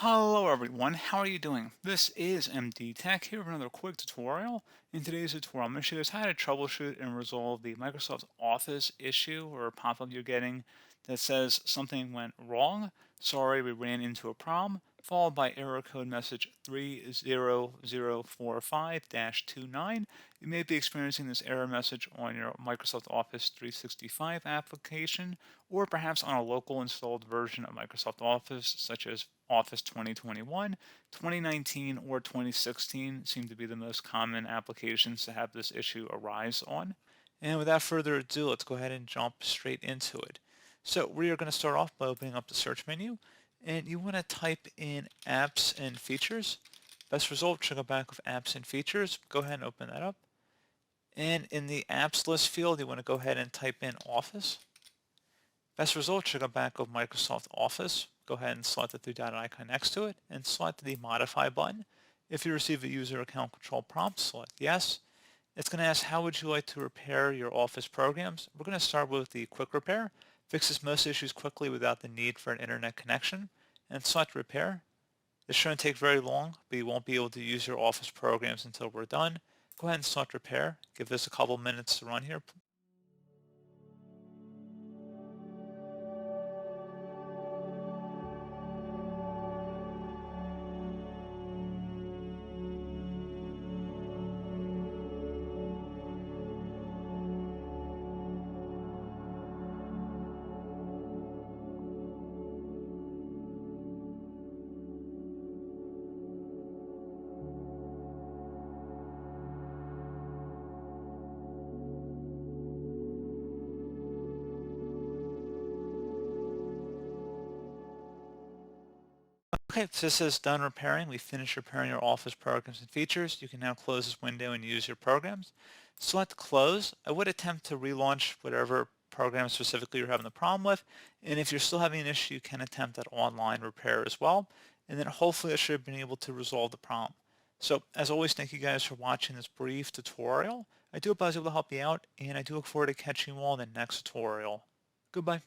Hello everyone, how are you doing? This is MD Tech here with another quick tutorial. In today's tutorial, I'm going to show you guys how to troubleshoot and resolve the Microsoft Office issue or pop-up you're getting that says something went wrong. Sorry, we ran into a problem, followed by error code message 30045-29. You may be experiencing this error message on your Microsoft Office 365 application, or perhaps on a local installed version of Microsoft Office, such as Office 2021, 2019, or 2016 seem to be the most common applications to have this issue arise on. And without further ado, let's go ahead and jump straight into it. So we are going to start off by opening up the search menu, and you want to type in apps and features. Best result should go back with apps and features. Go ahead and open that up. And in the apps list field, you want to go ahead and type in Office. Best result should go back with Microsoft Office. Go ahead and select the three-dot icon next to it and select the Modify button. If you receive a user account control prompt, select Yes. It's going to ask how would you like to repair your Office programs. We're going to start with the Quick Repair. Fixes most issues quickly without the need for an internet connection. And select Repair. This shouldn't take very long, but you won't be able to use your Office programs until we're done. Go ahead and select Repair. Give this a couple minutes to run here. Okay, so this is done repairing. We finished repairing your Office programs and features. You can now close this window and use your programs. Select Close. I would attempt to relaunch whatever program specifically you're having the problem with. And if you're still having an issue, you can attempt that online repair as well. And then hopefully I should have been able to resolve the problem. So as always, thank you guys for watching this brief tutorial. I do hope I was able to help you out, and I do look forward to catching you all in the next tutorial. Goodbye.